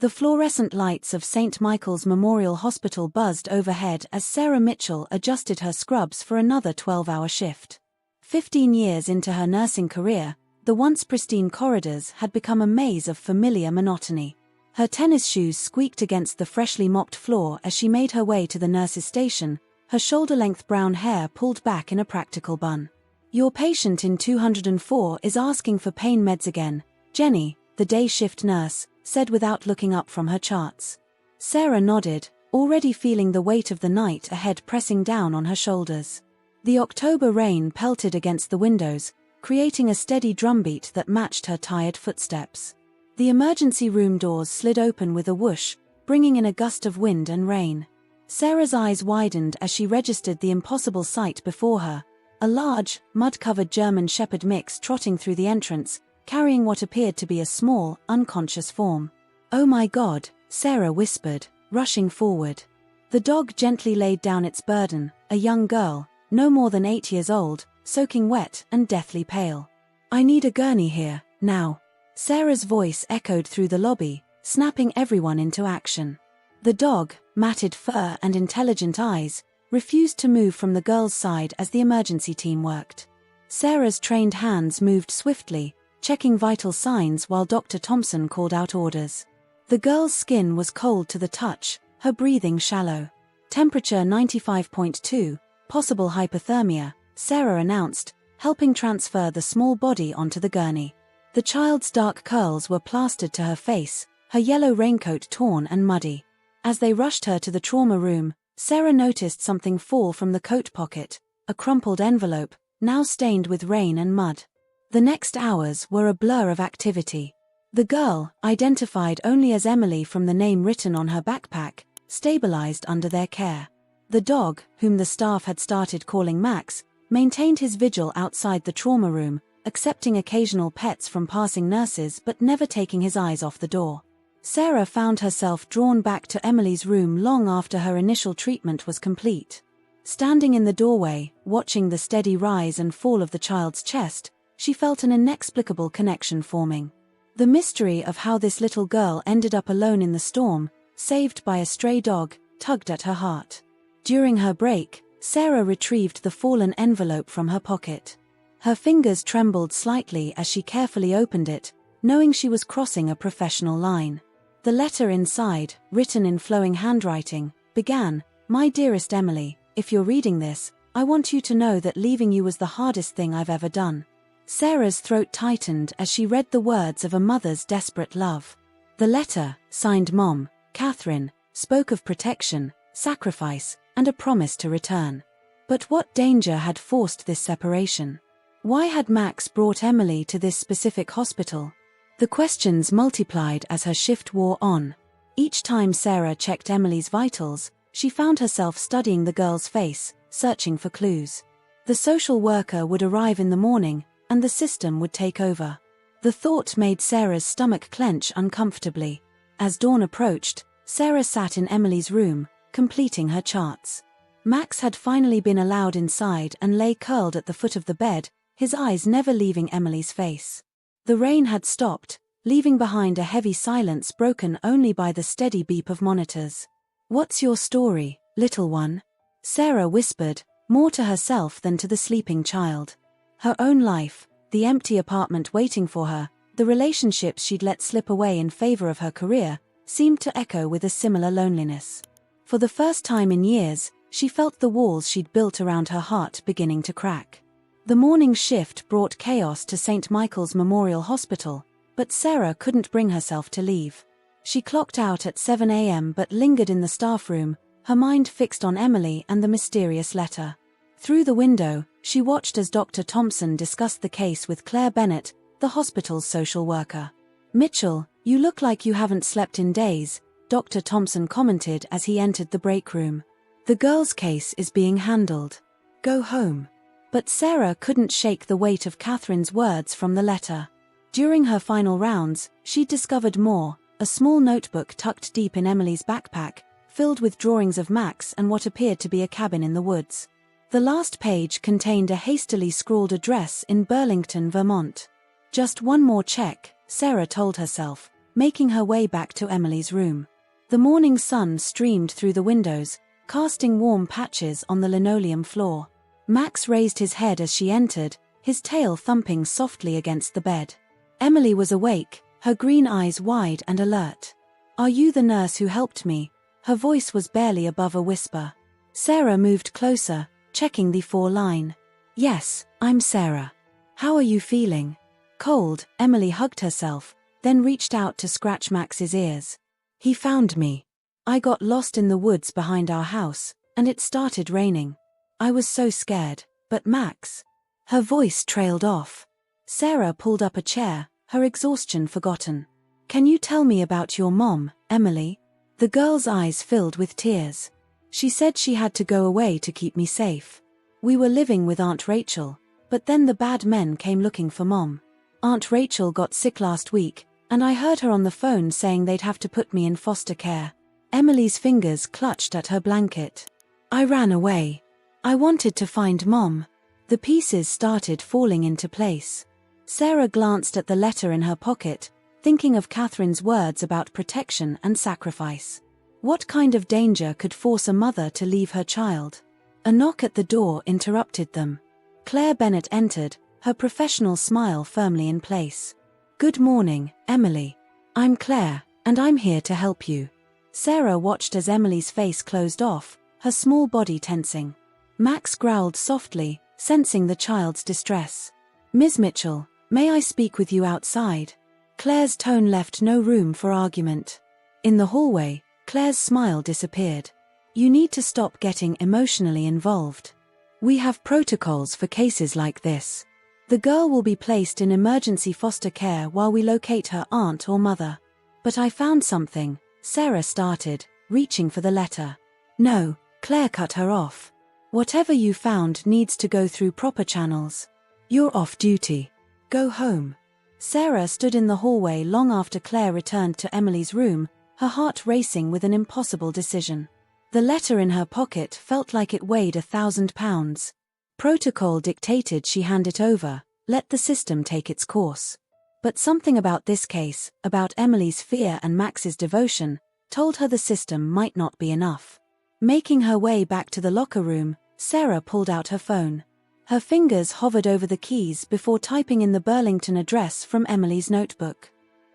The fluorescent lights of St. Michael's Memorial Hospital buzzed overhead as Sarah Mitchell adjusted her scrubs for another 12-hour shift. 15 years into her nursing career, the once pristine corridors had become a maze of familiar monotony. Her tennis shoes squeaked against the freshly mopped floor as she made her way to the nurse's station, her shoulder-length brown hair pulled back in a practical bun. "Your patient in 204 is asking for pain meds again," Jenny, the day shift nurse, said without looking up from her charts. Sarah nodded, already feeling the weight of the night ahead pressing down on her shoulders. The October rain pelted against the windows, creating a steady drumbeat that matched her tired footsteps. The emergency room doors slid open with a whoosh, bringing in a gust of wind and rain. Sarah's eyes widened as she registered the impossible sight before her, a large, mud-covered German Shepherd mix trotting through the entrance, carrying what appeared to be a small, unconscious form. "Oh my God," Sarah whispered, rushing forward. The dog gently laid down its burden, a young girl, no more than 8 years old, soaking wet and deathly pale. "I need a gurney here, now." Sarah's voice echoed through the lobby, snapping everyone into action. The dog, matted fur and intelligent eyes, refused to move from the girl's side as the emergency team worked. Sarah's trained hands moved swiftly, checking vital signs while Dr. Thompson called out orders. The girl's skin was cold to the touch, her breathing shallow. "Temperature 95.2, possible hypothermia," Sarah announced, helping transfer the small body onto the gurney. The child's dark curls were plastered to her face, her yellow raincoat torn and muddy. As they rushed her to the trauma room, Sarah noticed something fall from the coat pocket, a crumpled envelope, now stained with rain and mud. The next hours were a blur of activity. The girl, identified only as Emily from the name written on her backpack, stabilized under their care. The dog, whom the staff had started calling Max, maintained his vigil outside the trauma room, accepting occasional pets from passing nurses but never taking his eyes off the door. Sarah found herself drawn back to Emily's room long after her initial treatment was complete. Standing in the doorway, watching the steady rise and fall of the child's chest, she felt an inexplicable connection forming. The mystery of how this little girl ended up alone in the storm, saved by a stray dog, tugged at her heart. During her break, Sarah retrieved the fallen envelope from her pocket. Her fingers trembled slightly as she carefully opened it, knowing she was crossing a professional line. The letter inside, written in flowing handwriting, began, "My dearest Emily, if you're reading this, I want you to know that leaving you was the hardest thing I've ever done." Sarah's throat tightened as she read the words of a mother's desperate love. The letter, signed Mom, Catherine, spoke of protection, sacrifice, and a promise to return. But what danger had forced this separation? Why had Max brought Emily to this specific hospital? The questions multiplied as her shift wore on. Each time Sarah checked Emily's vitals, she found herself studying the girl's face, searching for clues. The social worker would arrive in the morning, and the system would take over. The thought made Sarah's stomach clench uncomfortably. As dawn approached, Sarah sat in Emily's room, completing her charts. Max had finally been allowed inside and lay curled at the foot of the bed, his eyes never leaving Emily's face. The rain had stopped, leaving behind a heavy silence broken only by the steady beep of monitors. "What's your story, little one?" Sarah whispered, more to herself than to the sleeping child. Her own life, the empty apartment waiting for her, the relationships she'd let slip away in favor of her career, seemed to echo with a similar loneliness. For the first time in years, she felt the walls she'd built around her heart beginning to crack. The morning shift brought chaos to St. Michael's Memorial Hospital, but Sarah couldn't bring herself to leave. She clocked out at 7 a.m. but lingered in the staff room, her mind fixed on Emily and the mysterious letter. Through the window, she watched as Dr. Thompson discussed the case with Claire Bennett, the hospital's social worker. "Mitchell, you look like you haven't slept in days," Dr. Thompson commented as he entered the break room. "The girl's case is being handled. Go home." But Sarah couldn't shake the weight of Catherine's words from the letter. During her final rounds, she'd discovered more, a small notebook tucked deep in Emily's backpack, filled with drawings of Max and what appeared to be a cabin in the woods. The last page contained a hastily scrawled address in Burlington, Vermont. Just one more check, Sarah told herself, making her way back to Emily's room. The morning sun streamed through the windows, casting warm patches on the linoleum floor. Max raised his head as she entered, his tail thumping softly against the bed. Emily was awake, her green eyes wide and alert. "Are you the nurse who helped me?" Her voice was barely above a whisper. Sarah moved closer, checking the 4-line. "Yes, I'm Sarah. How are you feeling?" Cold, Emily hugged herself, then reached out to scratch Max's ears. "He found me. I got lost in the woods behind our house, and it started raining. I was so scared, but Max..." Her voice trailed off. Sarah pulled up a chair, her exhaustion forgotten. "Can you tell me about your mom, Emily?" The girl's eyes filled with tears. "She said she had to go away to keep me safe. We were living with Aunt Rachel, but then the bad men came looking for Mom. Aunt Rachel got sick last week, and I heard her on the phone saying they'd have to put me in foster care." Emily's fingers clutched at her blanket. "I ran away. I wanted to find Mom." The pieces started falling into place. Sarah glanced at the letter in her pocket, thinking of Catherine's words about protection and sacrifice. What kind of danger could force a mother to leave her child? A knock at the door interrupted them. Claire Bennett entered, her professional smile firmly in place. "Good morning, Emily. I'm Claire, and I'm here to help you." Sarah watched as Emily's face closed off, her small body tensing. Max growled softly, sensing the child's distress. "Ms. Mitchell, may I speak with you outside?" Claire's tone left no room for argument. In the hallway, Claire's smile disappeared. "You need to stop getting emotionally involved. We have protocols for cases like this. The girl will be placed in emergency foster care while we locate her aunt or mother." "But I found something," Sarah started, reaching for the letter. "No," Claire cut her off. "Whatever you found needs to go through proper channels. You're off duty. Go home." Sarah stood in the hallway long after Claire returned to Emily's room, her heart racing with an impossible decision. The letter in her pocket felt like it weighed 1,000 pounds. Protocol dictated she hand it over, let the system take its course. But something about this case, about Emily's fear and Max's devotion, told her the system might not be enough. Making her way back to the locker room, Sarah pulled out her phone. Her fingers hovered over the keys before typing in the Burlington address from Emily's notebook.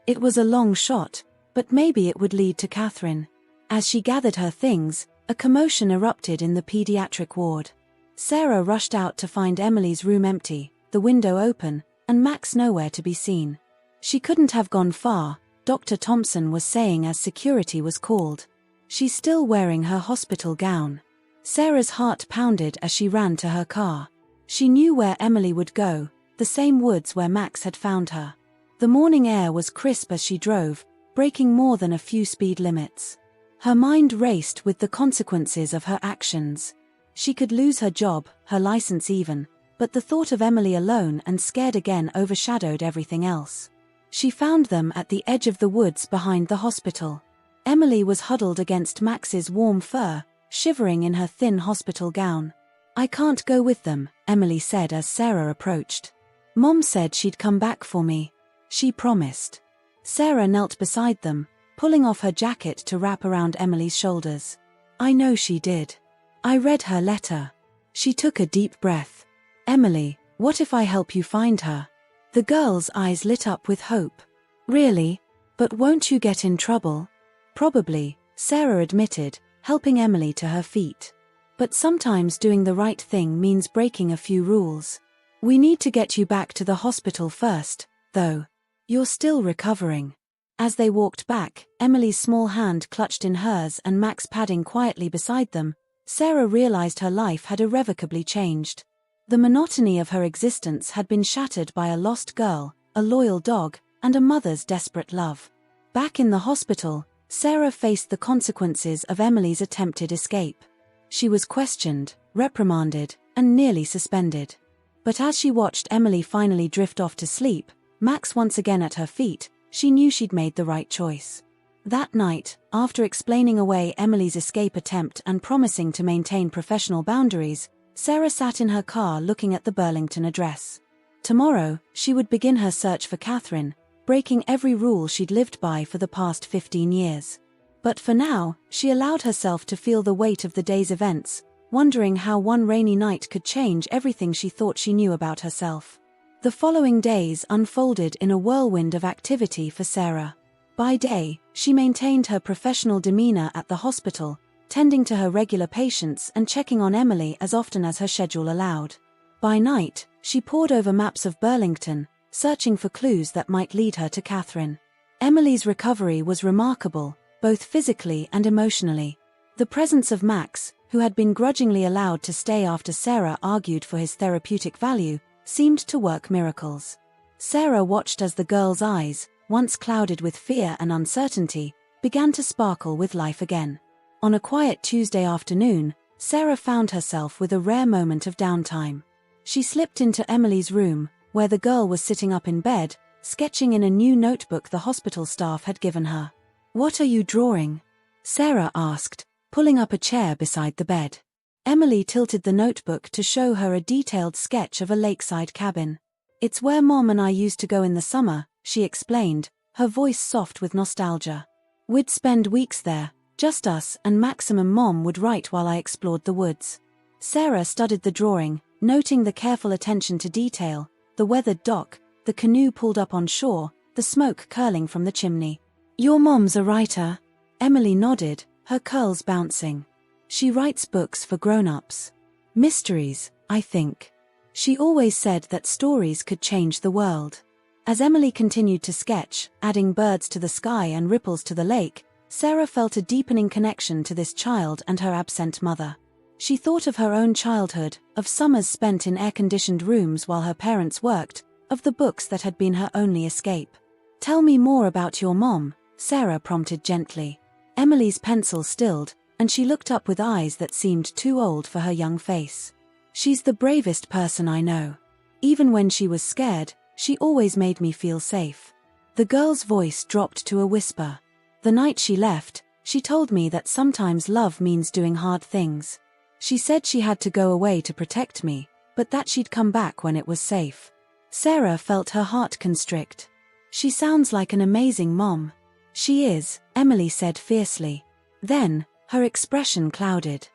It was a long shot, but maybe it would lead to Catherine. As she gathered her things, a commotion erupted in the pediatric ward. Sarah rushed out to find Emily's room empty, the window open, and Max nowhere to be seen. She couldn't have gone far, Dr. Thompson was saying as security was called. She's still wearing her hospital gown. Sarah's heart pounded as she ran to her car. She knew where Emily would go, the same woods where Max had found her. The morning air was crisp as she drove, breaking more than a few speed limits. Her mind raced with the consequences of her actions. She could lose her job, her license even, but the thought of Emily alone and scared again overshadowed everything else. She found them at the edge of the woods behind the hospital. Emily was huddled against Max's warm fur, shivering in her thin hospital gown. "I can't go with them," Emily said as Sarah approached. "Mom said she'd come back for me. She promised." Sarah knelt beside them, pulling off her jacket to wrap around Emily's shoulders. "I know she did. I read her letter." She took a deep breath. "Emily, what if I help you find her?" The girl's eyes lit up with hope. "Really? But won't you get in trouble?" "Probably," Sarah admitted, helping Emily to her feet. "But sometimes doing the right thing means breaking a few rules. We need to get you back to the hospital first, though. You're still recovering." As they walked back, Emily's small hand clutched in hers and Max padding quietly beside them, Sarah realized her life had irrevocably changed. The monotony of her existence had been shattered by a lost girl, a loyal dog, and a mother's desperate love. Back in the hospital, Sarah faced the consequences of Emily's attempted escape. She was questioned, reprimanded, and nearly suspended. But as she watched Emily finally drift off to sleep, Max once again at her feet, she knew she'd made the right choice. That night, after explaining away Emily's escape attempt and promising to maintain professional boundaries, Sarah sat in her car looking at the Burlington address. Tomorrow, she would begin her search for Catherine, breaking every rule she'd lived by for the past 15 years. But for now, she allowed herself to feel the weight of the day's events, wondering how one rainy night could change everything she thought she knew about herself. The following days unfolded in a whirlwind of activity for Sarah. By day, she maintained her professional demeanor at the hospital, tending to her regular patients and checking on Emily as often as her schedule allowed. By night, she pored over maps of Burlington, searching for clues that might lead her to Catherine. Emily's recovery was remarkable, both physically and emotionally. The presence of Max, who had been grudgingly allowed to stay after Sarah argued for his therapeutic value, seemed to work miracles. Sarah watched as the girl's eyes, once clouded with fear and uncertainty, began to sparkle with life again. On a quiet Tuesday afternoon, Sarah found herself with a rare moment of downtime. She slipped into Emily's room, where the girl was sitting up in bed, sketching in a new notebook the hospital staff had given her. "What are you drawing?" Sarah asked, pulling up a chair beside the bed. Emily tilted the notebook to show her a detailed sketch of a lakeside cabin. "It's where Mom and I used to go in the summer," she explained, her voice soft with nostalgia. "We'd spend weeks there, just us and Maximum. Mom would write while I explored the woods." Sarah studied the drawing, noting the careful attention to detail, the weathered dock, the canoe pulled up on shore, the smoke curling from the chimney. "Your mom's a writer?" Emily nodded, her curls bouncing. "She writes books for grown-ups. Mysteries, I think. She always said that stories could change the world." As Emily continued to sketch, adding birds to the sky and ripples to the lake, Sarah felt a deepening connection to this child and her absent mother. She thought of her own childhood, of summers spent in air-conditioned rooms while her parents worked, of the books that had been her only escape. "Tell me more about your mom," Sarah prompted gently. Emily's pencil stilled, and she looked up with eyes that seemed too old for her young face. "She's the bravest person I know. Even when she was scared, she always made me feel safe." The girl's voice dropped to a whisper. "The night she left, she told me that sometimes love means doing hard things. She said she had to go away to protect me, but that she'd come back when it was safe." Sarah felt her heart constrict. "She sounds like an amazing mom." "She is," Emily said fiercely. Then, her expression clouded.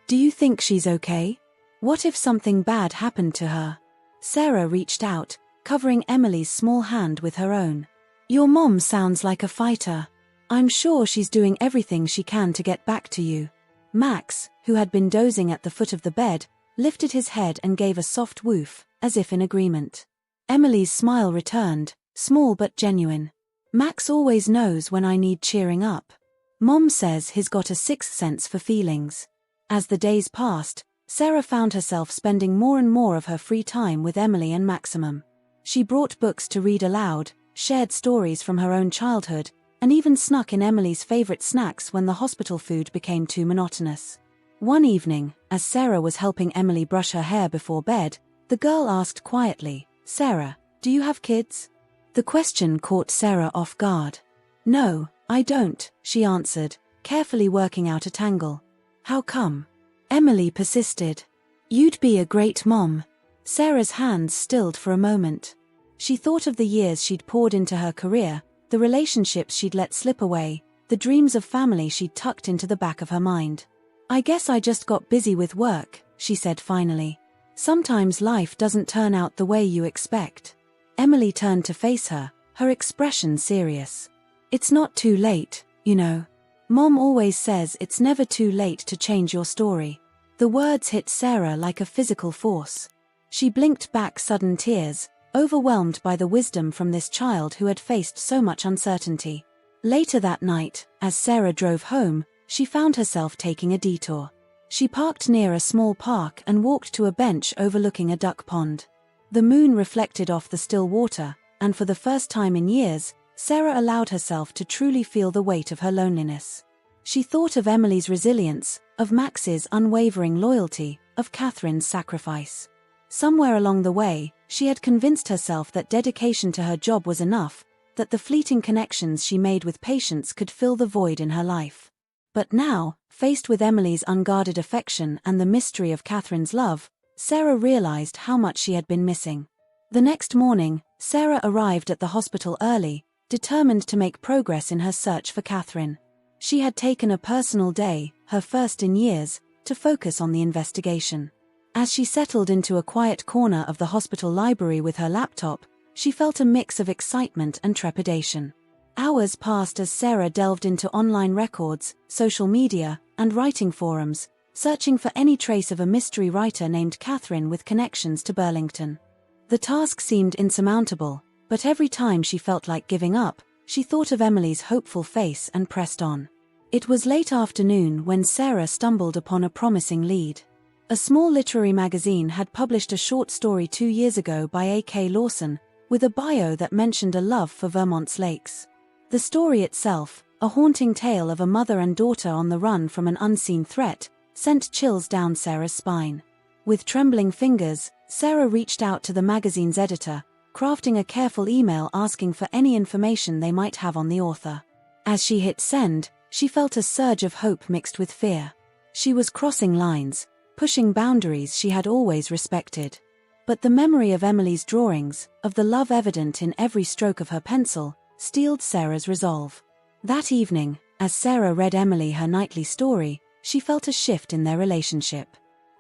"Do you think she's okay? What if something bad happened to her?" Sarah reached out, covering Emily's small hand with her own. "Your mom sounds like a fighter. I'm sure she's doing everything she can to get back to you." Max, who had been dozing at the foot of the bed, lifted his head and gave a soft woof, as if in agreement. Emily's smile returned, small but genuine. "Max always knows when I need cheering up. Mom says he's got a sixth sense for feelings." As the days passed, Sarah found herself spending more and more of her free time with Emily and Maximum. She brought books to read aloud, shared stories from her own childhood, and even snuck in Emily's favorite snacks when the hospital food became too monotonous. One evening, as Sarah was helping Emily brush her hair before bed, the girl asked quietly, "Sarah, do you have kids?" The question caught Sarah off guard. "No, I don't," she answered, carefully working out a tangle. "How come?" Emily persisted. "You'd be a great mom." Sarah's hands stilled for a moment. She thought of the years she'd poured into her career, the relationships she'd let slip away, the dreams of family she'd tucked into the back of her mind. "I guess I just got busy with work," she said finally. "Sometimes life doesn't turn out the way you expect." Emily turned to face her, her expression serious. "It's not too late, you know. Mom always says it's never too late to change your story." The words hit Sarah like a physical force. She blinked back sudden tears, overwhelmed by the wisdom from this child who had faced so much uncertainty. Later that night, as Sarah drove home, she found herself taking a detour. She parked near a small park and walked to a bench overlooking a duck pond. The moon reflected off the still water, and for the first time in years, Sarah allowed herself to truly feel the weight of her loneliness. She thought of Emily's resilience, of Max's unwavering loyalty, of Catherine's sacrifice. Somewhere along the way, she had convinced herself that dedication to her job was enough, that the fleeting connections she made with patients could fill the void in her life. But now, faced with Emily's unguarded affection and the mystery of Catherine's love, Sarah realized how much she had been missing. The next morning, Sarah arrived at the hospital early, determined to make progress in her search for Catherine. She had taken a personal day, her first in years, to focus on the investigation. As she settled into a quiet corner of the hospital library with her laptop, she felt a mix of excitement and trepidation. Hours passed as Sarah delved into online records, social media, and writing forums, searching for any trace of a mystery writer named Catherine with connections to Burlington. The task seemed insurmountable, but every time she felt like giving up, she thought of Emily's hopeful face and pressed on. It was late afternoon when Sarah stumbled upon a promising lead. A small literary magazine had published a short story 2 years ago by A.K. Lawson, with a bio that mentioned a love for Vermont's lakes. The story itself, a haunting tale of a mother and daughter on the run from an unseen threat, sent chills down Sarah's spine. With trembling fingers, Sarah reached out to the magazine's editor, crafting a careful email asking for any information they might have on the author. As she hit send, she felt a surge of hope mixed with fear. She was crossing lines, pushing boundaries she had always respected. But the memory of Emily's drawings, of the love evident in every stroke of her pencil, steeled Sarah's resolve. That evening, as Sarah read Emily her nightly story, she felt a shift in their relationship.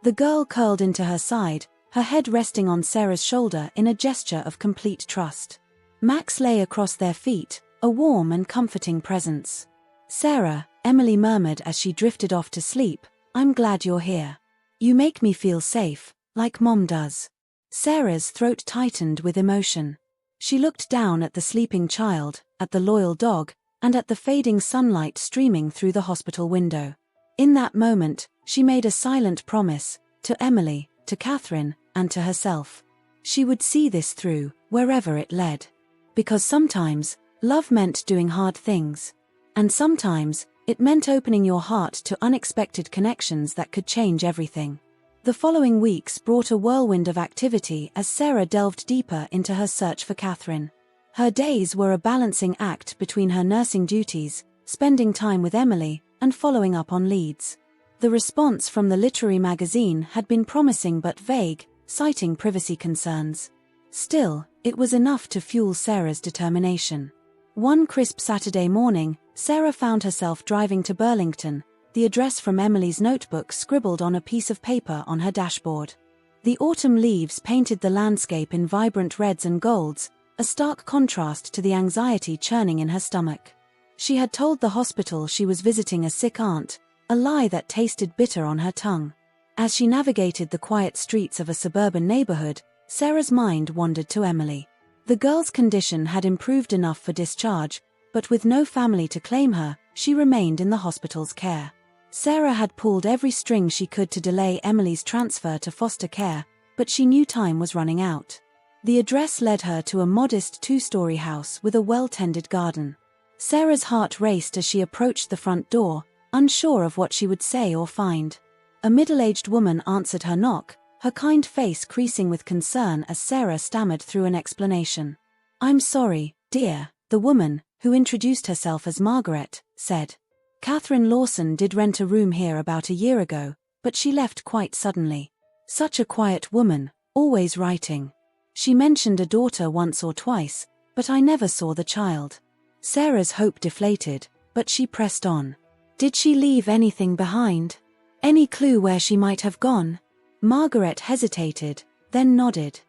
The girl curled into her side, her head resting on Sarah's shoulder in a gesture of complete trust. Max lay across their feet, a warm and comforting presence. "Sarah," Emily murmured as she drifted off to sleep, "I'm glad you're here. You make me feel safe, like Mom does." Sarah's throat tightened with emotion. She looked down at the sleeping child, at the loyal dog, and at the fading sunlight streaming through the hospital window. In that moment, she made a silent promise, to Emily, to Catherine, and to herself. She would see this through, wherever it led. Because sometimes, love meant doing hard things. And sometimes, it meant opening your heart to unexpected connections that could change everything. The following weeks brought a whirlwind of activity as Sarah delved deeper into her search for Catherine. Her days were a balancing act between her nursing duties, spending time with Emily, and following up on leads. The response from the literary magazine had been promising but vague, citing privacy concerns. Still, it was enough to fuel Sarah's determination. One crisp Saturday morning, Sarah found herself driving to Burlington, the address from Emily's notebook scribbled on a piece of paper on her dashboard. The autumn leaves painted the landscape in vibrant reds and golds, a stark contrast to the anxiety churning in her stomach. She had told the hospital she was visiting a sick aunt, a lie that tasted bitter on her tongue. As she navigated the quiet streets of a suburban neighborhood, Sarah's mind wandered to Emily. The girl's condition had improved enough for discharge, but with no family to claim her, she remained in the hospital's care. Sarah had pulled every string she could to delay Emily's transfer to foster care, but she knew time was running out. The address led her to a modest 2-story house with a well-tended garden. Sarah's heart raced as she approached the front door, unsure of what she would say or find. A middle-aged woman answered her knock, her kind face creasing with concern as Sarah stammered through an explanation. "I'm sorry, dear," the woman, who introduced herself as Margaret, said. "Catherine Lawson did rent a room here about a year ago, but she left quite suddenly. Such a quiet woman, always writing. She mentioned a daughter once or twice, but I never saw the child." Sarah's hope deflated, but she pressed on. "Did she leave anything behind? Any clue where she might have gone?" Margaret hesitated, then nodded.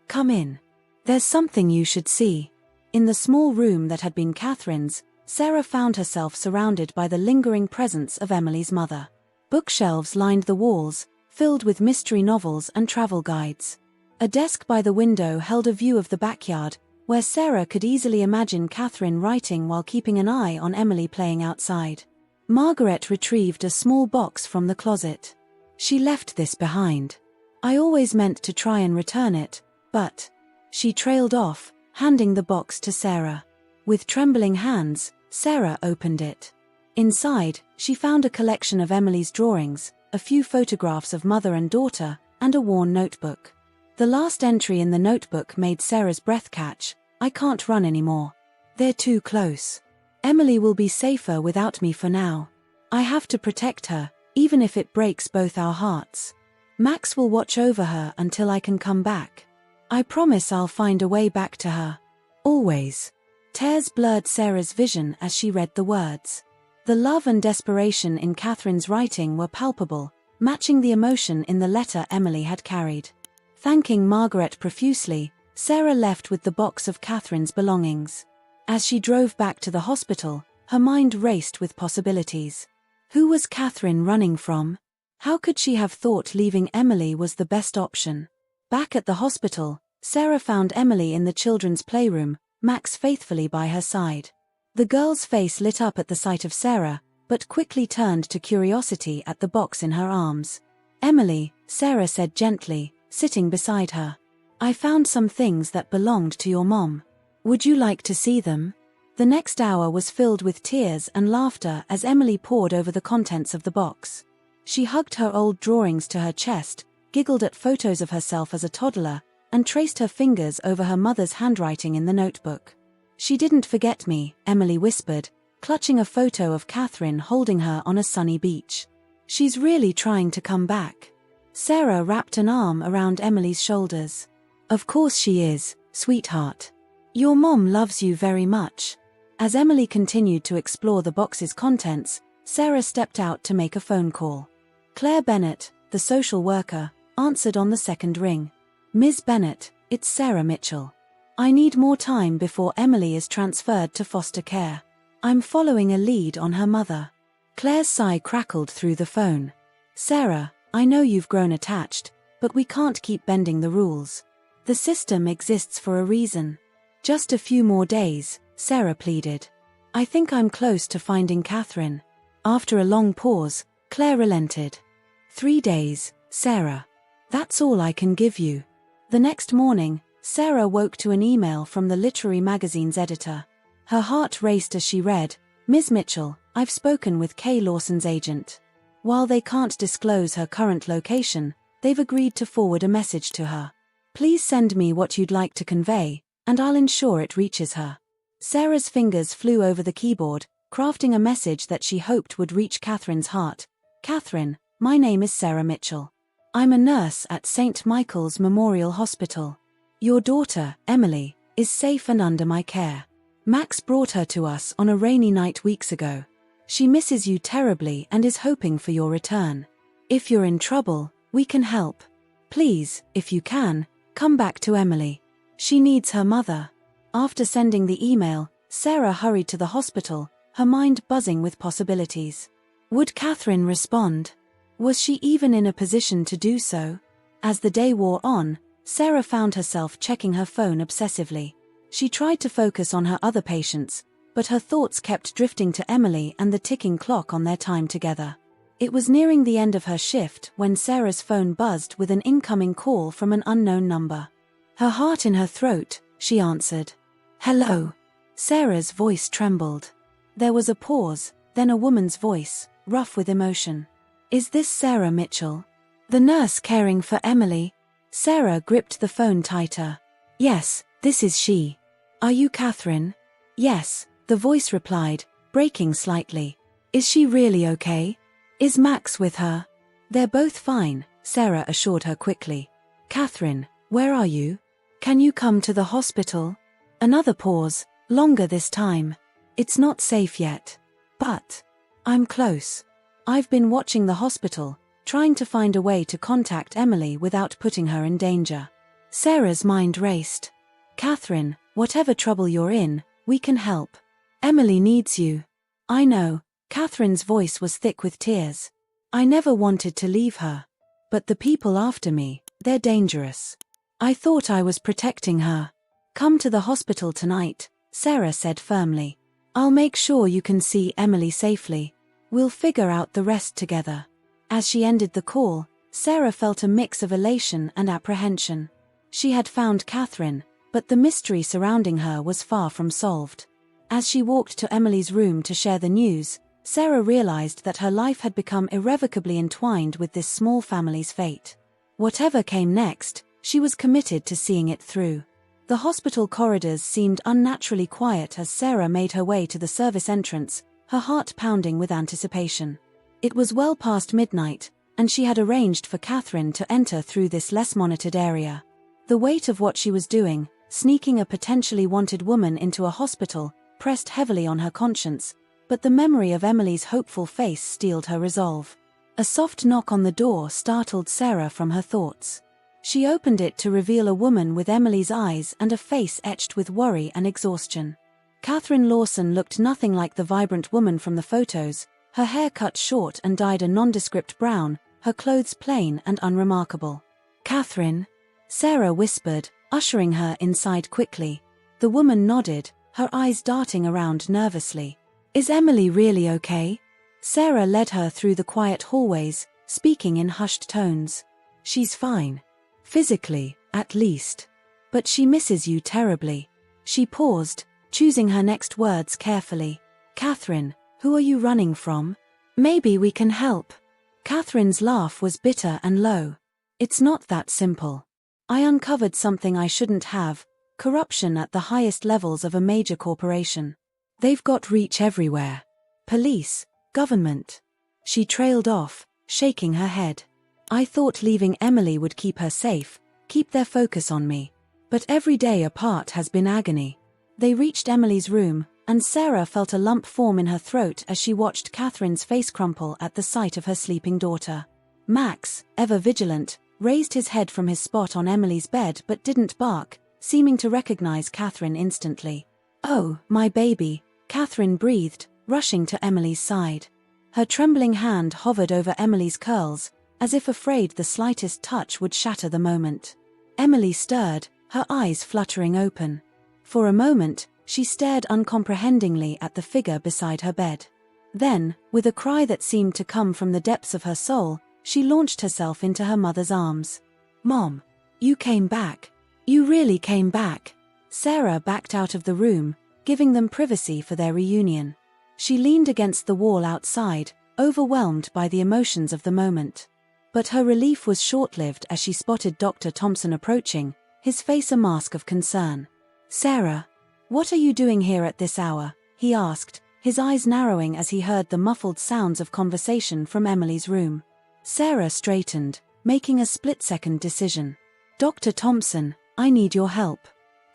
"Come in. There's something you should see." In the small room that had been Catherine's, Sarah found herself surrounded by the lingering presence of Emily's mother. Bookshelves lined the walls, filled with mystery novels and travel guides. A desk by the window held a view of the backyard, where Sarah could easily imagine Catherine writing while keeping an eye on Emily playing outside. Margaret retrieved a small box from the closet. "She left this behind. I always meant to try and return it, but..." She trailed off, handing the box to Sarah. With trembling hands, Sarah opened it. Inside, she found a collection of Emily's drawings, a few photographs of mother and daughter, and a worn notebook. The last entry in the notebook made Sarah's breath catch. "I can't run anymore. They're too close. Emily will be safer without me for now. I have to protect her, even if it breaks both our hearts. Max will watch over her until I can come back. I promise I'll find a way back to her. Always." Tears blurred Sarah's vision as she read the words. The love and desperation in Catherine's writing were palpable, matching the emotion in the letter Emily had carried. Thanking Margaret profusely, Sarah left with the box of Catherine's belongings. As she drove back to the hospital, her mind raced with possibilities. Who was Catherine running from? How could she have thought leaving Emily was the best option? Back at the hospital, Sarah found Emily in the children's playroom, Max faithfully by her side. The girl's face lit up at the sight of Sarah, but quickly turned to curiosity at the box in her arms. "Emily," Sarah said gently, sitting beside her. "I found some things that belonged to your mom. Would you like to see them?" The next hour was filled with tears and laughter as Emily pored over the contents of the box. She hugged her old drawings to her chest, giggled at photos of herself as a toddler, and traced her fingers over her mother's handwriting in the notebook. "She didn't forget me," Emily whispered, clutching a photo of Catherine holding her on a sunny beach. "She's really trying to come back." Sarah wrapped an arm around Emily's shoulders. "Of course she is, sweetheart. Your mom loves you very much." As Emily continued to explore the box's contents, Sarah stepped out to make a phone call. Claire Bennett, the social worker, answered on the second ring. "Ms. Bennett, it's Sarah Mitchell. I need more time before Emily is transferred to foster care. I'm following a lead on her mother." Claire's sigh crackled through the phone. "Sarah, I know you've grown attached, but we can't keep bending the rules. The system exists for a reason. Just a few more days," Sarah pleaded. "I think I'm close to finding Catherine." After a long pause, Claire relented. 3 days, Sarah. That's all I can give you." The next morning, Sarah woke to an email from the literary magazine's editor. Her heart raced as she read, "Ms. Mitchell, I've spoken with Kay Lawson's agent. While they can't disclose her current location, they've agreed to forward a message to her. Please send me what you'd like to convey, and I'll ensure it reaches her." Sarah's fingers flew over the keyboard, crafting a message that she hoped would reach Catherine's heart. "Catherine, my name is Sarah Mitchell. I'm a nurse at St. Michael's Memorial Hospital. Your daughter, Emily, is safe and under my care. Max brought her to us on a rainy night weeks ago. She misses you terribly and is hoping for your return. If you're in trouble, we can help. Please, if you can, come back to Emily. She needs her mother." After sending the email, Sarah hurried to the hospital, her mind buzzing with possibilities. Would Catherine respond? Was she even in a position to do so? As the day wore on, Sarah found herself checking her phone obsessively. She tried to focus on her other patients, but her thoughts kept drifting to Emily and the ticking clock on their time together. It was nearing the end of her shift when Sarah's phone buzzed with an incoming call from an unknown number. Her heart in her throat, she answered. "Hello." Sarah's voice trembled. There was a pause, then a woman's voice, rough with emotion. "Is this Sarah Mitchell? The nurse caring for Emily?" Sarah gripped the phone tighter. "Yes, this is she. Are you Catherine?" "Yes," the voice replied, breaking slightly. "Is she really okay? Is Max with her?" "They're both fine," Sarah assured her quickly. "Catherine, where are you? Can you come to the hospital?" Another pause, longer this time. "It's not safe yet. But I'm close. I've been watching the hospital, trying to find a way to contact Emily without putting her in danger." Sarah's mind raced. "Catherine, whatever trouble you're in, we can help. Emily needs you." "I know," Catherine's voice was thick with tears. "I never wanted to leave her. But the people after me, they're dangerous. I thought I was protecting her." "Come to the hospital tonight," Sarah said firmly. "I'll make sure you can see Emily safely. We'll figure out the rest together." As she ended the call, Sarah felt a mix of elation and apprehension. She had found Catherine, but the mystery surrounding her was far from solved. As she walked to Emily's room to share the news, Sarah realized that her life had become irrevocably entwined with this small family's fate. Whatever came next, she was committed to seeing it through. The hospital corridors seemed unnaturally quiet as Sarah made her way to the service entrance, her heart pounding with anticipation. It was well past midnight, and she had arranged for Catherine to enter through this less monitored area. The weight of what she was doing, sneaking a potentially wanted woman into a hospital, pressed heavily on her conscience, but the memory of Emily's hopeful face steeled her resolve. A soft knock on the door startled Sarah from her thoughts. She opened it to reveal a woman with Emily's eyes and a face etched with worry and exhaustion. Catherine Lawson looked nothing like the vibrant woman from the photos, her hair cut short and dyed a nondescript brown, her clothes plain and unremarkable. "Catherine?" Sarah whispered, ushering her inside quickly. The woman nodded, her eyes darting around nervously. "Is Emily really okay?" Sarah led her through the quiet hallways, speaking in hushed tones. "She's fine. Physically, at least. But she misses you terribly." She paused, choosing her next words carefully. "Catherine, who are you running from? Maybe we can help." Catherine's laugh was bitter and low. "It's not that simple. I uncovered something I shouldn't have, corruption at the highest levels of a major corporation. They've got reach everywhere. Police, government." She trailed off, shaking her head. "I thought leaving Emily would keep her safe, keep their focus on me. But every day apart has been agony." They reached Emily's room, and Sarah felt a lump form in her throat as she watched Catherine's face crumple at the sight of her sleeping daughter. Max, ever vigilant, raised his head from his spot on Emily's bed but didn't bark, seeming to recognize Catherine instantly. "Oh, my baby," Catherine breathed, rushing to Emily's side. Her trembling hand hovered over Emily's curls, as if afraid the slightest touch would shatter the moment. Emily stirred, her eyes fluttering open. For a moment, she stared uncomprehendingly at the figure beside her bed. Then, with a cry that seemed to come from the depths of her soul, she launched herself into her mother's arms. "Mom, you came back. You really came back." Sarah backed out of the room, giving them privacy for their reunion. She leaned against the wall outside, overwhelmed by the emotions of the moment. But her relief was short-lived as she spotted Dr. Thompson approaching, his face a mask of concern. "Sarah, what are you doing here at this hour?" he asked, his eyes narrowing as he heard the muffled sounds of conversation from Emily's room. Sarah straightened, making a split-second decision. "Dr. Thompson, I need your help.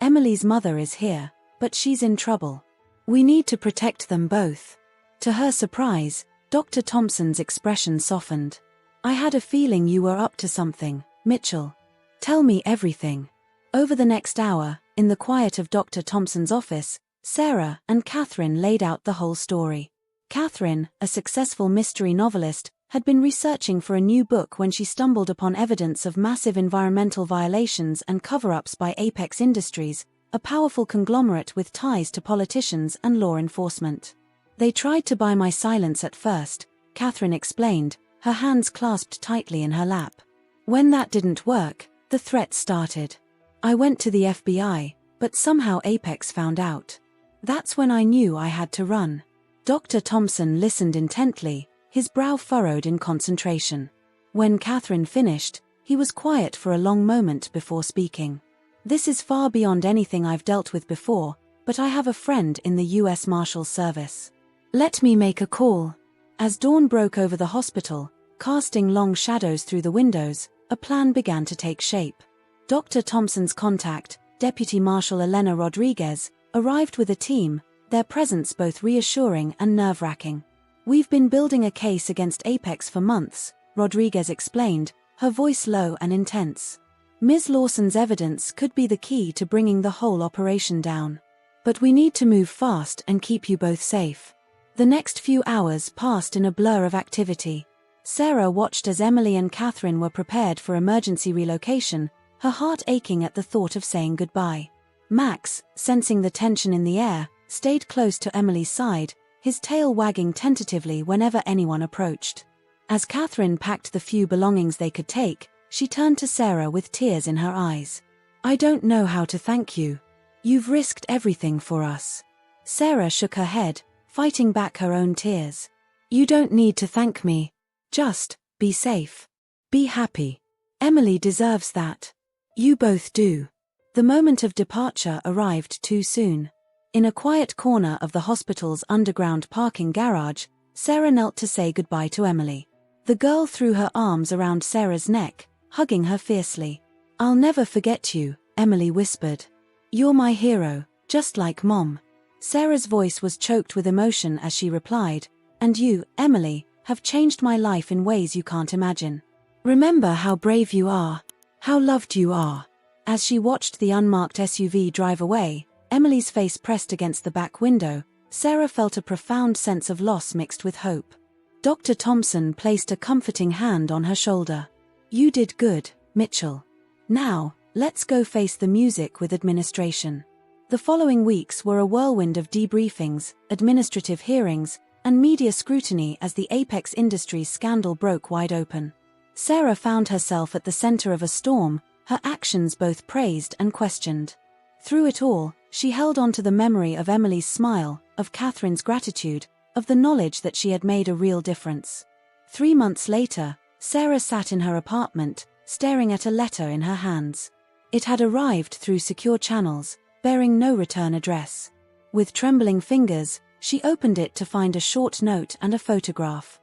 Emily's mother is here, but she's in trouble. We need to protect them both." To her surprise, Dr. Thompson's expression softened. "I had a feeling you were up to something, Mitchell. Tell me everything." Over the next hour, in the quiet of Dr. Thompson's office, Sarah and Catherine laid out the whole story. Catherine, a successful mystery novelist, had been researching for a new book when she stumbled upon evidence of massive environmental violations and cover-ups by Apex Industries, a powerful conglomerate with ties to politicians and law enforcement. "They tried to buy my silence at first," Catherine explained, her hands clasped tightly in her lap. "When that didn't work, the threat started. I went to the FBI, but somehow Apex found out. That's when I knew I had to run." Dr. Thompson listened intently, his brow furrowed in concentration. When Catherine finished, he was quiet for a long moment before speaking. "This is far beyond anything I've dealt with before, but I have a friend in the U.S. Marshals Service. Let me make a call." As dawn broke over the hospital, casting long shadows through the windows, a plan began to take shape. Dr. Thompson's contact, Deputy Marshal Elena Rodriguez, arrived with a team, their presence both reassuring and nerve-wracking. "We've been building a case against Apex for months," Rodriguez explained, her voice low and intense. "Ms. Lawson's evidence could be the key to bringing the whole operation down. But we need to move fast and keep you both safe." The next few hours passed in a blur of activity. Sarah watched as Emily and Catherine were prepared for emergency relocation, her heart aching at the thought of saying goodbye. Max, sensing the tension in the air, stayed close to Emily's side, his tail wagging tentatively whenever anyone approached. As Catherine packed the few belongings they could take, she turned to Sarah with tears in her eyes. "I don't know how to thank you. You've risked everything for us." Sarah shook her head, fighting back her own tears. "You don't need to thank me. Just, be safe. Be happy. Emily deserves that. You both do." The moment of departure arrived too soon. In a quiet corner of the hospital's underground parking garage, Sarah knelt to say goodbye to Emily. The girl threw her arms around Sarah's neck, hugging her fiercely. "I'll never forget you," Emily whispered. You're my hero, just like Mom. Sarah's voice was choked with emotion as she replied, and you, Emily, have changed my life in ways you can't imagine. Remember how brave you are, how loved you are. As she watched the unmarked SUV drive away, Emily's face pressed against the back window, Sarah felt a profound sense of loss mixed with hope. Dr. Thompson placed a comforting hand on her shoulder. You did good, Mitchell. Now, let's go face the music with administration. The following weeks were a whirlwind of debriefings, administrative hearings, and media scrutiny as the Apex Industries scandal broke wide open. Sarah found herself at the center of a storm, her actions both praised and questioned. Through it all, she held on to the memory of Emily's smile, of Catherine's gratitude, of the knowledge that she had made a real difference. 3 months later, Sarah sat in her apartment, staring at a letter in her hands. It had arrived through secure channels, bearing no return address. With trembling fingers, she opened it to find a short note and a photograph.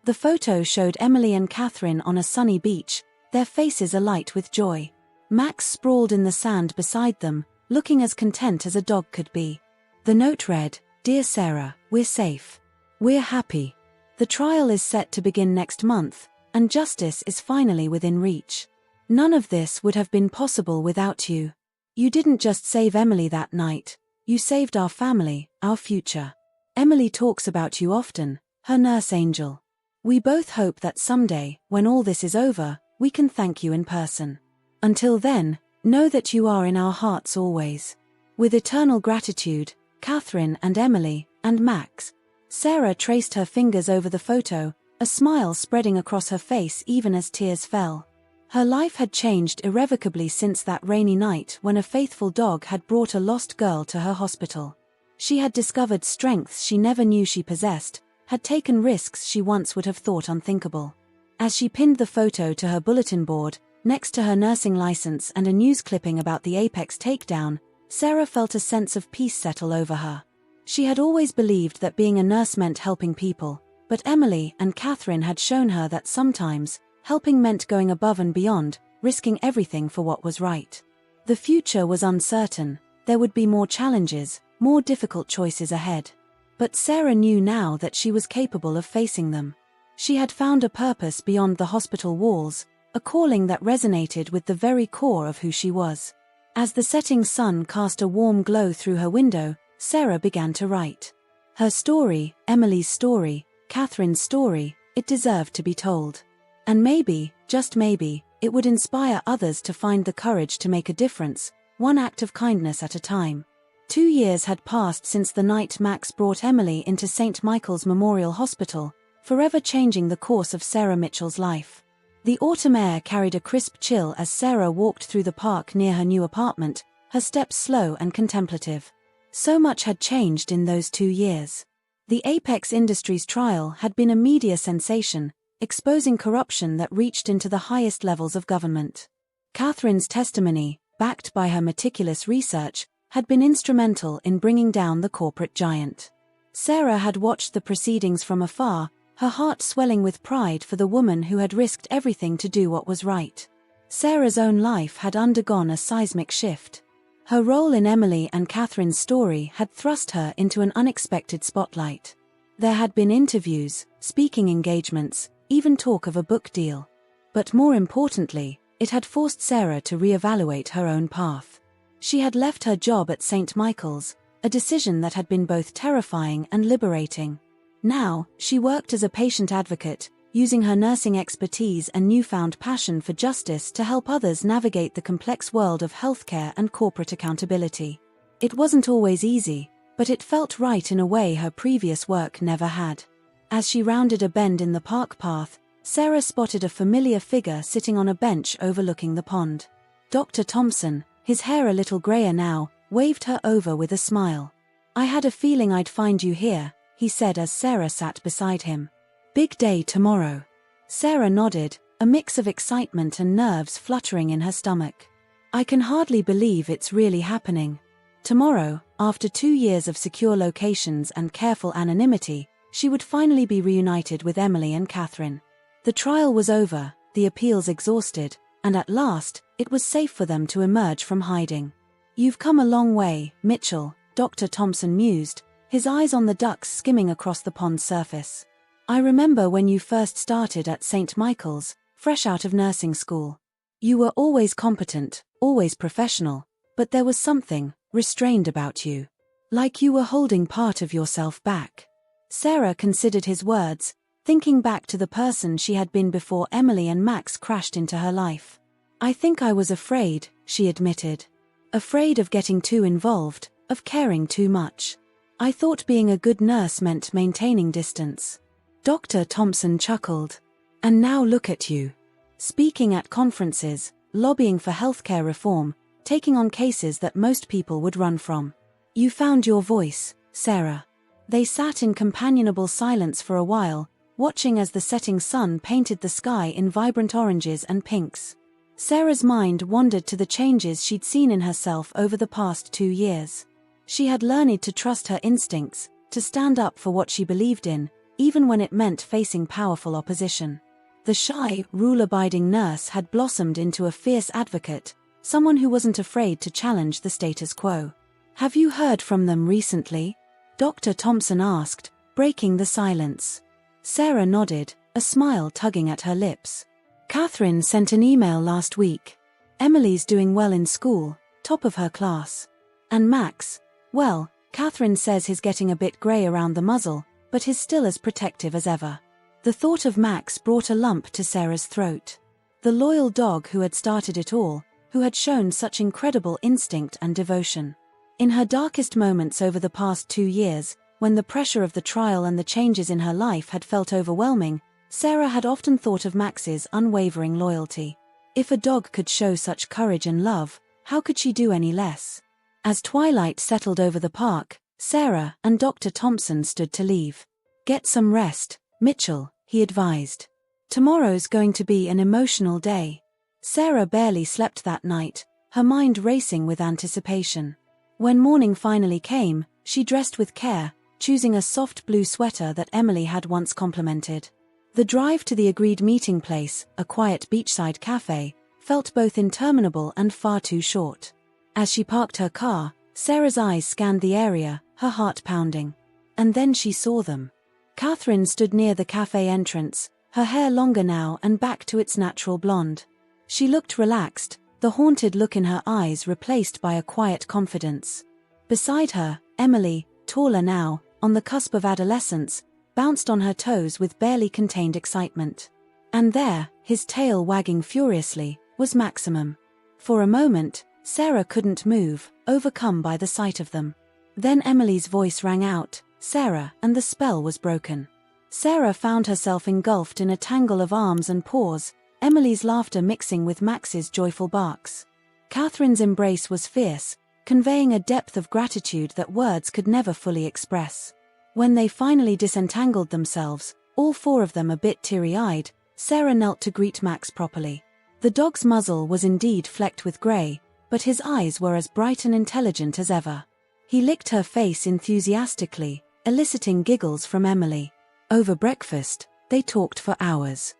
The photo showed Emily and Catherine on a sunny beach, their faces alight with joy. Max sprawled in the sand beside them, looking as content as a dog could be. The note read, "Dear Sarah, we're safe. We're happy. The trial is set to begin next month, and justice is finally within reach. None of this would have been possible without you. You didn't just save Emily that night, you saved our family, our future. Emily talks about you often, her nurse angel. We both hope that someday, when all this is over, we can thank you in person. Until then, know that you are in our hearts always. With eternal gratitude, Catherine and Emily, and Max." Sarah traced her fingers over the photo, a smile spreading across her face even as tears fell. Her life had changed irrevocably since that rainy night when a faithful dog had brought a lost girl to her hospital. She had discovered strengths she never knew she possessed, had taken risks she once would have thought unthinkable. As she pinned the photo to her bulletin board, next to her nursing license and a news clipping about the Apex takedown, Sarah felt a sense of peace settle over her. She had always believed that being a nurse meant helping people, but Emily and Catherine had shown her that sometimes, helping meant going above and beyond, risking everything for what was right. The future was uncertain, there would be more challenges, more difficult choices ahead. But Sarah knew now that she was capable of facing them. She had found a purpose beyond the hospital walls, a calling that resonated with the very core of who she was. As the setting sun cast a warm glow through her window, Sarah began to write. Her story, Emily's story, Catherine's story, it deserved to be told. And maybe, just maybe, it would inspire others to find the courage to make a difference, one act of kindness at a time. 2 years had passed since the night Max brought Emily into St. Michael's Memorial Hospital, forever changing the course of Sarah Mitchell's life. The autumn air carried a crisp chill as Sarah walked through the park near her new apartment, her steps slow and contemplative. So much had changed in those 2 years. The Apex Industries trial had been a media sensation, exposing corruption that reached into the highest levels of government. Catherine's testimony, backed by her meticulous research, had been instrumental in bringing down the corporate giant. Sarah had watched the proceedings from afar, her heart swelling with pride for the woman who had risked everything to do what was right. Sarah's own life had undergone a seismic shift. Her role in Emily and Catherine's story had thrust her into an unexpected spotlight. There had been interviews, speaking engagements, even talk of a book deal. But more importantly, it had forced Sarah to reevaluate her own path. She had left her job at St. Michael's, a decision that had been both terrifying and liberating. Now, she worked as a patient advocate, using her nursing expertise and newfound passion for justice to help others navigate the complex world of healthcare and corporate accountability. It wasn't always easy, but it felt right in a way her previous work never had. As she rounded a bend in the park path, Sarah spotted a familiar figure sitting on a bench overlooking the pond. Dr. Thompson, his hair a little grayer now, waved her over with a smile. "I had a feeling I'd find you here," he said as Sarah sat beside him. "Big day tomorrow." Sarah nodded, a mix of excitement and nerves fluttering in her stomach. "I can hardly believe it's really happening. Tomorrow, after 2 years of secure locations and careful anonymity, she would finally be reunited with Emily and Catherine. The trial was over, the appeals exhausted, and at last, it was safe for them to emerge from hiding. You've come a long way, Mitchell, Dr. Thompson mused, his eyes on the ducks skimming across the pond's surface. I remember when you first started at St. Michael's, fresh out of nursing school. You were always competent, always professional, but there was something restrained about you. Like you were holding part of yourself back. Sarah considered his words, thinking back to the person she had been before Emily and Max crashed into her life. I think I was afraid, she admitted. Afraid of getting too involved, of caring too much. I thought being a good nurse meant maintaining distance. Dr. Thompson chuckled. And now look at you. Speaking at conferences, lobbying for healthcare reform, taking on cases that most people would run from. You found your voice, Sarah. They sat in companionable silence for a while, watching as the setting sun painted the sky in vibrant oranges and pinks. Sarah's mind wandered to the changes she'd seen in herself over the past 2 years. She had learned to trust her instincts, to stand up for what she believed in, even when it meant facing powerful opposition. The shy, rule-abiding nurse had blossomed into a fierce advocate, someone who wasn't afraid to challenge the status quo. Have you heard from them recently? Dr. Thompson asked, breaking the silence. Sarah nodded, a smile tugging at her lips. Catherine sent an email last week. Emily's doing well in school, top of her class. And Max, well, Catherine says he's getting a bit grey around the muzzle, but he's still as protective as ever. The thought of Max brought a lump to Sarah's throat. The loyal dog who had started it all, who had shown such incredible instinct and devotion. In her darkest moments over the past 2 years, when the pressure of the trial and the changes in her life had felt overwhelming, Sarah had often thought of Max's unwavering loyalty. If a dog could show such courage and love, how could she do any less? As twilight settled over the park, Sarah and Dr. Thompson stood to leave. Get some rest, Mitchell, he advised. Tomorrow's going to be an emotional day. Sarah barely slept that night, her mind racing with anticipation. When morning finally came, she dressed with care, choosing a soft blue sweater that Emily had once complimented. The drive to the agreed meeting place, a quiet beachside cafe, felt both interminable and far too short. As she parked her car, Sarah's eyes scanned the area, her heart pounding. And then she saw them. Catherine stood near the cafe entrance, her hair longer now and back to its natural blonde. She looked relaxed, the haunted look in her eyes replaced by a quiet confidence. Beside her, Emily, taller now, on the cusp of adolescence, bounced on her toes with barely contained excitement. And there, his tail wagging furiously, was Maximum. For a moment, Sarah couldn't move, overcome by the sight of them. Then Emily's voice rang out, Sarah, and the spell was broken. Sarah found herself engulfed in a tangle of arms and paws, Emily's laughter mixing with Max's joyful barks. Catherine's embrace was fierce, conveying a depth of gratitude that words could never fully express. When they finally disentangled themselves, all 4 of them a bit teary-eyed, Sarah knelt to greet Max properly. The dog's muzzle was indeed flecked with grey, but his eyes were as bright and intelligent as ever. He licked her face enthusiastically, eliciting giggles from Emily. Over breakfast, they talked for hours.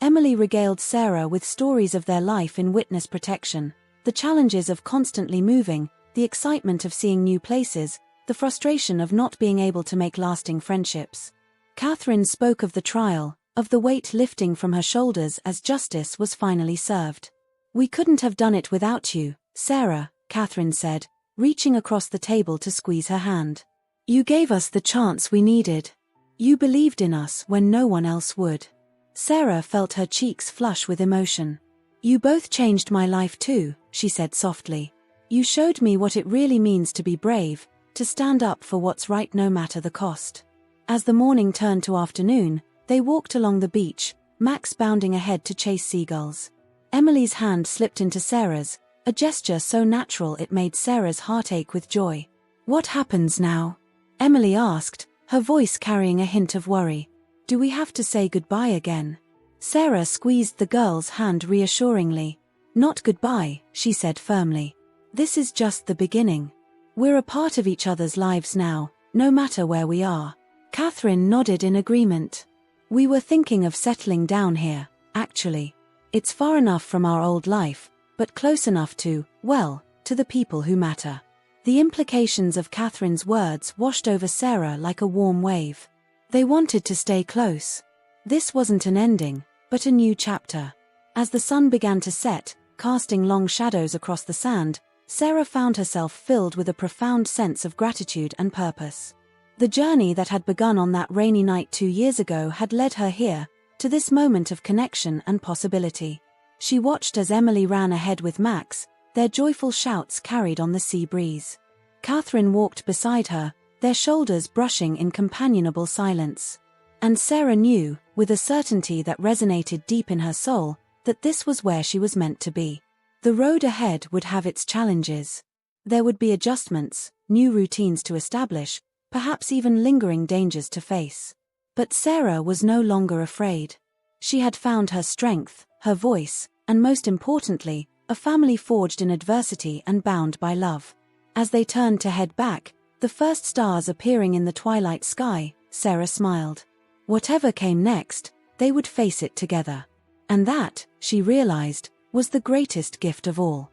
Emily regaled Sarah with stories of their life in witness protection, the challenges of constantly moving, the excitement of seeing new places, the frustration of not being able to make lasting friendships. Catherine spoke of the trial, of the weight lifting from her shoulders as justice was finally served. We couldn't have done it without you, Sarah, Catherine said, reaching across the table to squeeze her hand. You gave us the chance we needed. You believed in us when no one else would. Sarah felt her cheeks flush with emotion. You both changed my life too, she said softly. You showed me what it really means to be brave, to stand up for what's right no matter the cost. As the morning turned to afternoon, they walked along the beach, Max bounding ahead to chase seagulls. Emily's hand slipped into Sarah's, a gesture so natural it made Sarah's heart ache with joy. What happens now? Emily asked, her voice carrying a hint of worry. Do we have to say goodbye again? Sarah squeezed the girl's hand reassuringly. Not goodbye, she said firmly. This is just the beginning. We're a part of each other's lives now, no matter where we are. Catherine nodded in agreement. We were thinking of settling down here, actually. It's far enough from our old life, but close enough to to the people who matter. The implications of Catherine's words washed over Sarah like a warm wave. They wanted to stay close. This wasn't an ending, but a new chapter. As the sun began to set, casting long shadows across the sand, Sarah found herself filled with a profound sense of gratitude and purpose. The journey that had begun on that rainy night 2 years ago had led her here, to this moment of connection and possibility. She watched as Emily ran ahead with Max, their joyful shouts carried on the sea breeze. Catherine walked beside her, their shoulders brushing in companionable silence. And Sarah knew, with a certainty that resonated deep in her soul, that this was where she was meant to be. The road ahead would have its challenges. There would be adjustments, new routines to establish, perhaps even lingering dangers to face. But Sarah was no longer afraid. She had found her strength, her voice, and most importantly, a family forged in adversity and bound by love. As they turned to head back, the first stars appearing in the twilight sky, Sarah smiled. Whatever came next, they would face it together. And that, she realized, was the greatest gift of all.